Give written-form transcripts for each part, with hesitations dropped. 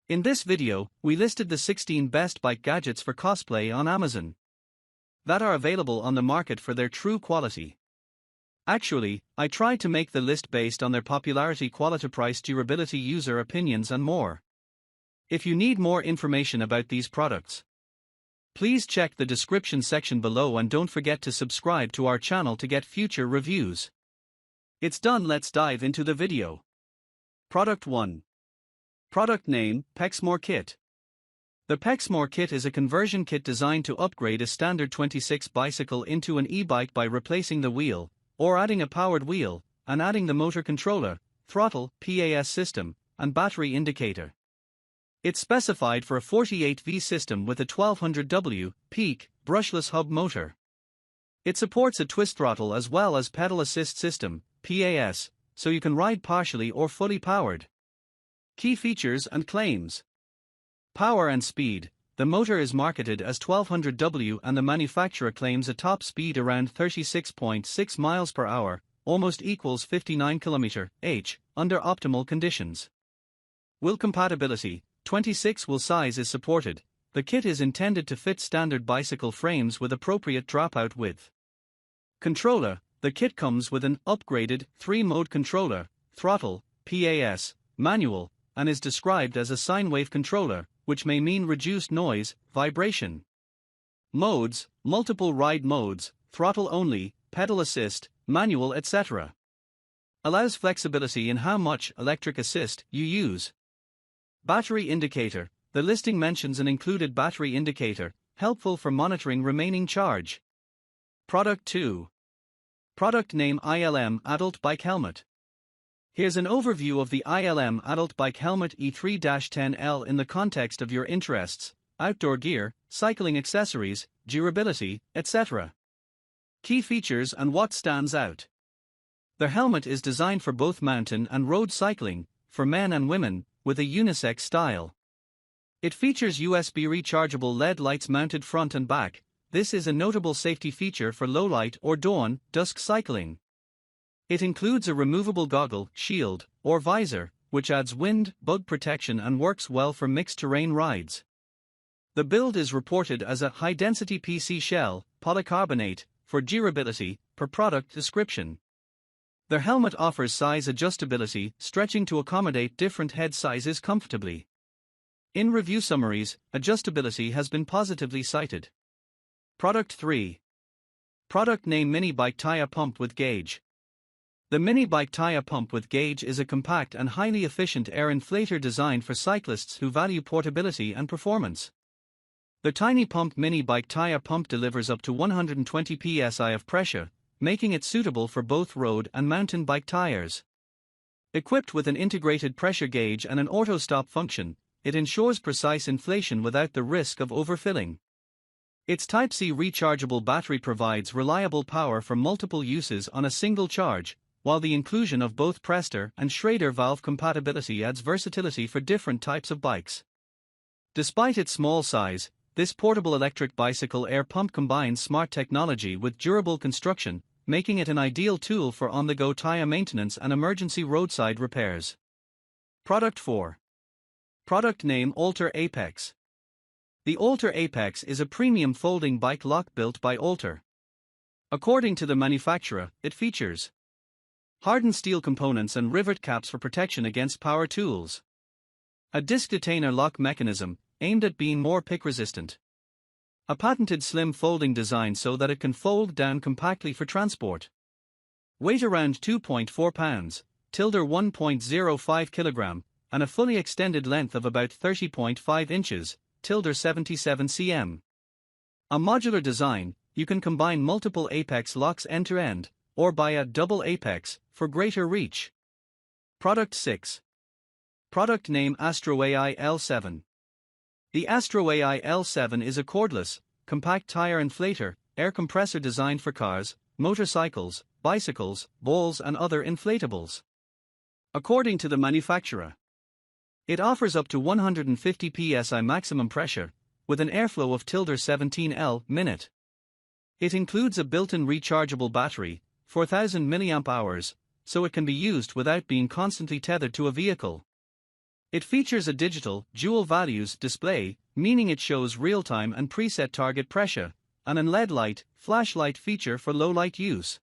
In this video, we listed the 16 best bike gadgets for cosplay on Amazon that are available on the market for their true quality. Actually, I tried to make the list based on their popularity, quality, price, durability, user opinions, and more. If you need more information about these products, please check the description section below and don't forget to subscribe to our channel to get future reviews. It's done, let's dive into the video. Product 1. Product name, Pexmore Kit. The Pexmore Kit is a conversion kit designed to upgrade a standard 26 bicycle into an e-bike by replacing the wheel, or adding a powered wheel, and adding the motor controller, throttle, PAS system, and battery indicator. It's specified for a 48V system with a 1200W peak brushless hub motor. It supports a twist throttle as well as pedal assist system, PAS, so you can ride partially or fully powered. Key features and claims. Power and speed. The motor is marketed as 1200W and the manufacturer claims a top speed around 36.6 miles per hour, almost equals 59 km/h, under optimal conditions. Wheel compatibility. 26 wheel size is supported. The kit is intended to fit standard bicycle frames with appropriate dropout width. Controller. The kit comes with an upgraded 3-mode controller, throttle, PAS, manual, and is described as a sine wave controller, which may mean reduced noise, vibration. Modes, multiple ride modes, throttle only, pedal assist, manual, etc. Allows flexibility in how much electric assist you use. Battery indicator. The listing mentions an included battery indicator, helpful for monitoring remaining charge. Product 2. Product name, ILM Adult Bike Helmet. Here's an overview of the ILM Adult Bike Helmet E3-10L in the context of your interests: outdoor gear, cycling accessories, durability, etc. Key features and what stands out. The helmet is designed for both mountain and road cycling, for men and women, with a unisex style. It features USB rechargeable LED lights mounted front and back. This is a notable safety feature for low light or dawn, dusk cycling. It includes a removable goggle, shield, or visor, which adds wind, bug protection and works well for mixed terrain rides. The build is reported as a high-density PC shell, polycarbonate, for durability, per product description. The helmet offers size adjustability, stretching to accommodate different head sizes comfortably. In review summaries, adjustability has been positively cited. Product 3. Product name, Mini Bike Tire Pump with Gauge. The Mini Bike Tire Pump with Gauge is a compact and highly efficient air inflator designed for cyclists who value portability and performance. The tiny pump Mini Bike Tire Pump delivers up to 120 psi of pressure, making it suitable for both road and mountain bike tires. Equipped with an integrated pressure gauge and an auto-stop function, it ensures precise inflation without the risk of overfilling. Its Type-C rechargeable battery provides reliable power for multiple uses on a single charge, while the inclusion of both Prester and Schrader valve compatibility adds versatility for different types of bikes. Despite its small size, this portable electric bicycle air pump combines smart technology with durable construction, making it an ideal tool for on-the-go tire maintenance and emergency roadside repairs. Product 4. Product name, Alter Apex. The Alter Apex is a premium folding bike lock built by Alter. According to the manufacturer, it features hardened steel components and rivet caps for protection against power tools. A disc detainer lock mechanism, aimed at being more pick-resistant. A patented slim folding design so that it can fold down compactly for transport. Weight around 2.4 pounds, 1.05 kg, and a fully extended length of about 30.5 inches, 77 cm. A modular design, you can combine multiple Apex locks end-to-end, or buy a double Apex, for greater reach. Product 6. Product name, Astro AI L7. The Astro AI L7 is a cordless, compact tire inflator, air compressor designed for cars, motorcycles, bicycles, balls and other inflatables. According to the manufacturer, it offers up to 150 psi maximum pressure, with an airflow of 17 L/minute. It includes a built-in rechargeable battery, 4000 mAh, so it can be used without being constantly tethered to a vehicle. It features a digital, dual values display, meaning it shows real-time and preset target pressure, and an LED light, flashlight feature for low-light use.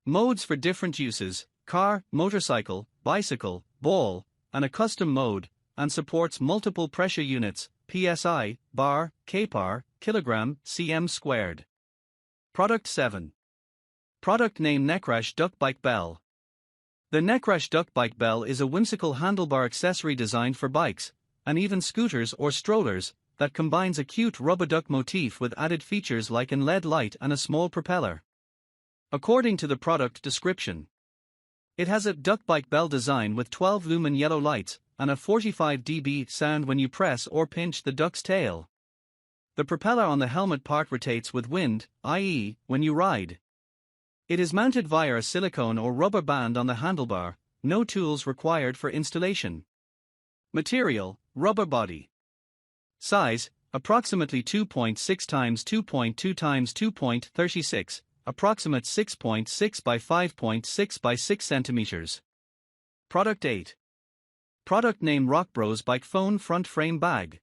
Modes for different uses: car, motorcycle, bicycle, ball, and a custom mode, and supports multiple pressure units, PSI, bar, kpar, kilogram, cm squared. Product 7. Product name: Neckrash Duck Bike Bell. The Neckrash Duck Bike Bell is a whimsical handlebar accessory designed for bikes, and even scooters or strollers, that combines a cute rubber duck motif with added features like an LED light and a small propeller. According to the product description, it has a duck bike bell design with 12 lumen yellow lights and a 45 dB sound when you press or pinch the duck's tail. The propeller on the helmet part rotates with wind, i.e., when you ride. It is mounted via a silicone or rubber band on the handlebar, no tools required for installation. Material: rubber body. Size: approximately 2.6 times 2.2 times 2.36, approximate 6.6 by 5.6 by 6 centimeters. Product 8. Product name: Rock Bros Bike Phone Front Frame Bag.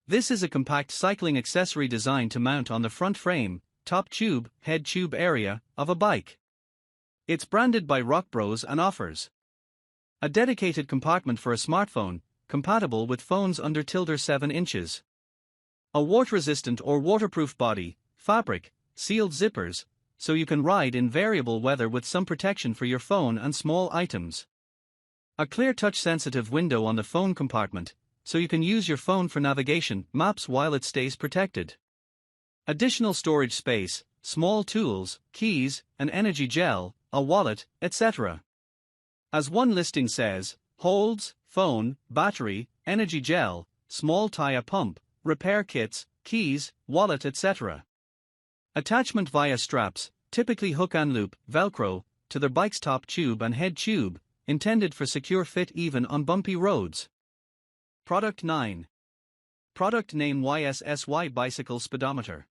This is a compact cycling accessory designed to mount on the front frame, top tube, head tube area of a bike. It's branded by Rock Bros and offers a dedicated compartment for a smartphone, compatible with phones under 7 inches. A water-resistant or waterproof body, fabric, sealed zippers, so you can ride in variable weather with some protection for your phone and small items. A clear touch-sensitive window on the phone compartment, so you can use your phone for navigation, maps while it stays protected. Additional storage space, small tools, keys, an energy gel, a wallet, etc. As one listing says, holds, phone, battery, energy gel, small tire pump, repair kits, keys, wallet, etc. Attachment via straps, typically hook and loop, Velcro, to the bike's top tube and head tube, intended for secure fit even on bumpy roads. Product 9. Product name: SY Bicycle Speedometer.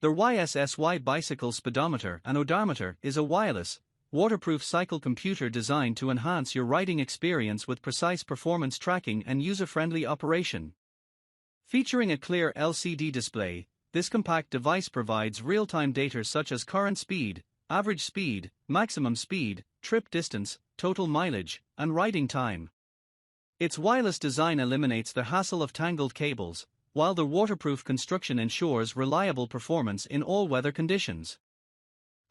The SY Bicycle Speedometer and odometer is a wireless, waterproof cycle computer designed to enhance your riding experience with precise performance tracking and user-friendly operation. Featuring a clear LCD display, this compact device provides real-time data such as current speed, average speed, maximum speed, trip distance, total mileage, and riding time. Its wireless design eliminates the hassle of tangled cables, while the waterproof construction ensures reliable performance in all weather conditions.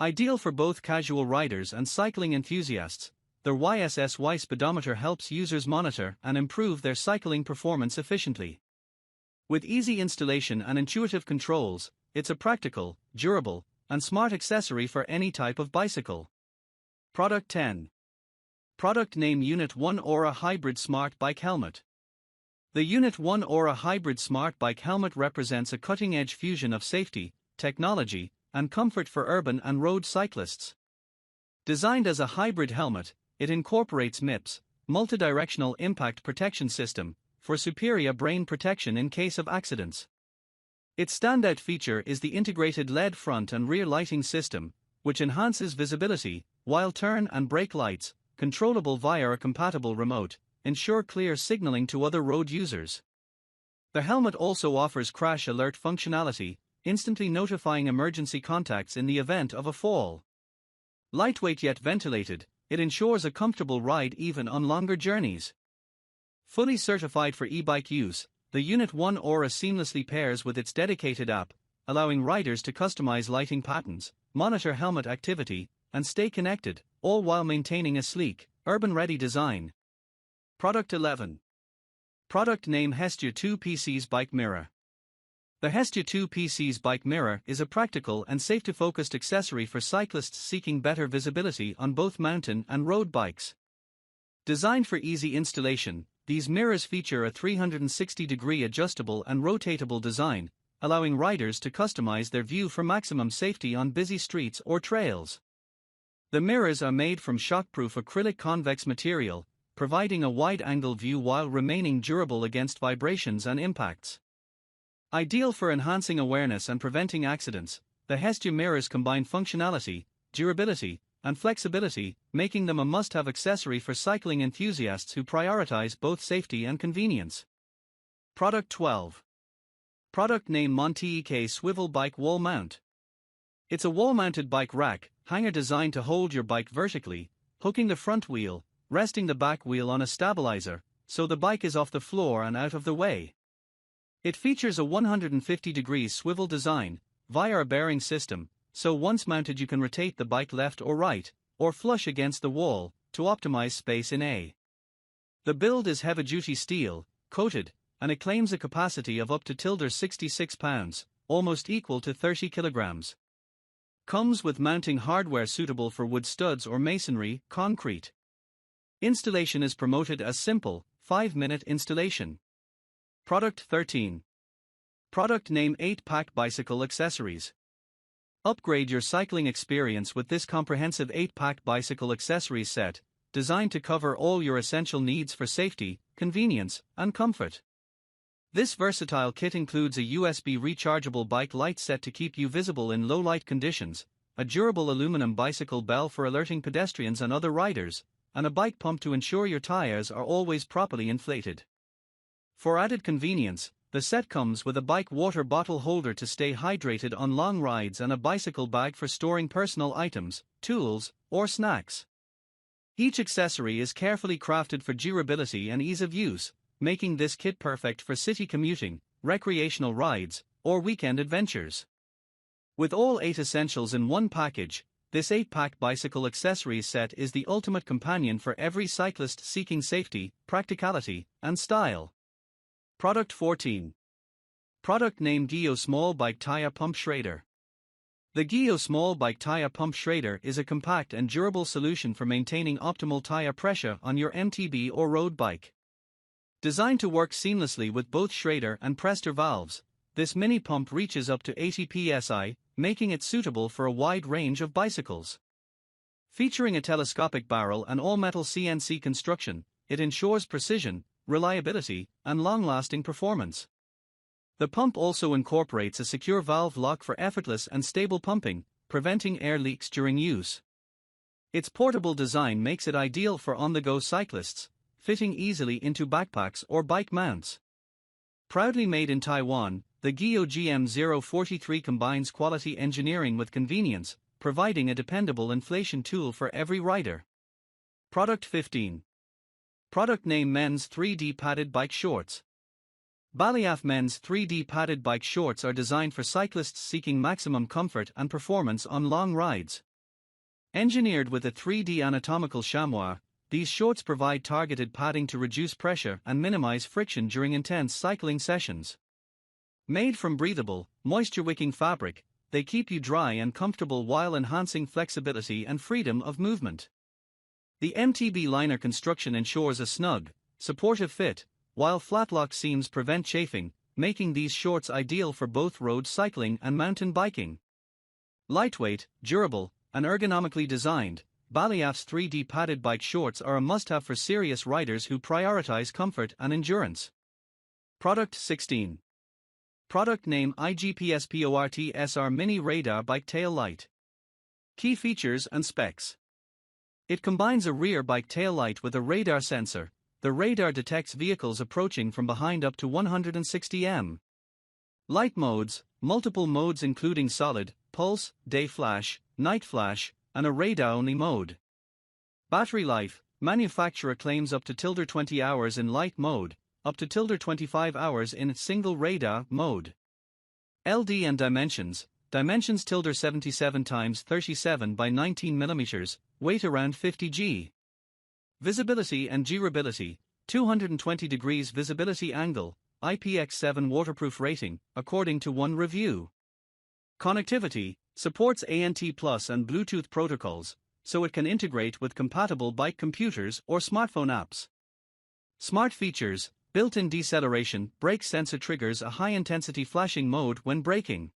Ideal for both casual riders and cycling enthusiasts, the SY Speedometer helps users monitor and improve their cycling performance efficiently. With easy installation and intuitive controls, it's a practical, durable, and smart accessory for any type of bicycle. Product 10. Product name: Unit 1 Aura Hybrid Smart Bike Helmet. The Unit 1 Aura Hybrid Smart Bike Helmet represents a cutting-edge fusion of safety, technology, and comfort for urban and road cyclists. Designed as a hybrid helmet, it incorporates MIPS, multidirectional impact protection system, for superior brain protection in case of accidents. Its standout feature is the integrated LED front and rear lighting system, which enhances visibility, while turn and brake lights, controllable via a compatible remote, ensure clear signaling to other road users. The helmet also offers crash alert functionality, instantly notifying emergency contacts in the event of a fall. Lightweight yet ventilated, it ensures a comfortable ride even on longer journeys. Fully certified for e-bike use, the Unit 1 Aura seamlessly pairs with its dedicated app, allowing riders to customize lighting patterns, monitor helmet activity, and stay connected, all while maintaining a sleek, urban-ready design. Product 11. Product name: Hestia 2 Pcs Bike Mirror. The Hestia 2 Pcs Bike Mirror is a practical and safety-focused accessory for cyclists seeking better visibility on both mountain and road bikes. Designed for easy installation, these mirrors feature a 360-degree adjustable and rotatable design, allowing riders to customize their view for maximum safety on busy streets or trails. The mirrors are made from shockproof acrylic convex material, providing a wide-angle view while remaining durable against vibrations and impacts. Ideal for enhancing awareness and preventing accidents, the Hestia mirrors combine functionality, durability, and flexibility, making them a must-have accessory for cycling enthusiasts who prioritize both safety and convenience. Product 12. Product name Pcs Swivel Bike Wall Mount. It's a wall-mounted bike rack, hanger designed to hold your bike vertically, hooking the front wheel, resting the back wheel on a stabilizer, so the bike is off the floor and out of the way. It features a 150-degree swivel design, via a bearing system, so once mounted you can rotate the bike left or right, or flush against the wall, to optimize space in A. The build is heavy-duty steel, coated, and it claims a capacity of up to 66 pounds, almost equal to 30 kilograms. Comes with mounting hardware suitable for wood studs or masonry, concrete. Installation is promoted as simple, 5-minute installation. Product 13. Product name 8-Pack Bicycle Accessories. Upgrade your cycling experience with this comprehensive 8-pack bicycle accessories set, designed to cover all your essential needs for safety, convenience, and comfort. This versatile kit includes a USB rechargeable bike light set to keep you visible in low light conditions, a durable aluminum bicycle bell for alerting pedestrians and other riders, and a bike pump to ensure your tires are always properly inflated. For added convenience, the set comes with a bike water bottle holder to stay hydrated on long rides and a bicycle bag for storing personal items, tools, or snacks. Each accessory is carefully crafted for durability and ease of use, making this kit perfect for city commuting, recreational rides, or weekend adventures. With all 8 essentials in one package, this 8-pack bicycle accessories set is the ultimate companion for every cyclist seeking safety, practicality, and style. Product 14. Product name Geo Small Bike Tire Pump Schrader. The Geo Small Bike Tire Pump Schrader is a compact and durable solution for maintaining optimal tire pressure on your MTB or road bike. Designed to work seamlessly with both Schrader and Prester valves, this mini pump reaches up to 80 psi, making it suitable for a wide range of bicycles. Featuring a telescopic barrel and all-metal CNC construction, it ensures precision, reliability, and long-lasting performance. The pump also incorporates a secure valve lock for effortless and stable pumping, preventing air leaks during use. Its portable design makes it ideal for on-the-go cyclists, fitting easily into backpacks or bike mounts. Proudly made in Taiwan, the Geo GM043 combines quality engineering with convenience, providing a dependable inflation tool for every rider. Product 15. Product name Men's 3D Padded Bike Shorts. Baliaf Men's 3D Padded Bike Shorts are designed for cyclists seeking maximum comfort and performance on long rides. Engineered with a 3D anatomical chamois, these shorts provide targeted padding to reduce pressure and minimize friction during intense cycling sessions. Made from breathable, moisture-wicking fabric, they keep you dry and comfortable while enhancing flexibility and freedom of movement. The MTB liner construction ensures a snug, supportive fit, while flat-lock seams prevent chafing, making these shorts ideal for both road cycling and mountain biking. Lightweight, durable, and ergonomically designed, Baliaf's 3D padded bike shorts are a must-have for serious riders who prioritize comfort and endurance. Product 16. Product name IGPSPORT SR Mini Radar Bike Tail Light. Key features and specs. It combines a rear bike tail light with a radar sensor. The radar detects vehicles approaching from behind up to 160 m. Light modes, multiple modes including solid, pulse, day flash, night flash, and a radar-only mode. Battery life, manufacturer claims up to 20 hours in light mode, up to 25 hours in single radar mode. LD and dimensions, 77 x 37 by 19 mm, weight around 50 g. Visibility and durability, 220 degrees visibility angle, IPX7 waterproof rating, according to one review. Connectivity, supports ANT Plus and Bluetooth protocols, so it can integrate with compatible bike computers or smartphone apps. Smart features, built-in deceleration, brake sensor triggers a high-intensity flashing mode when braking.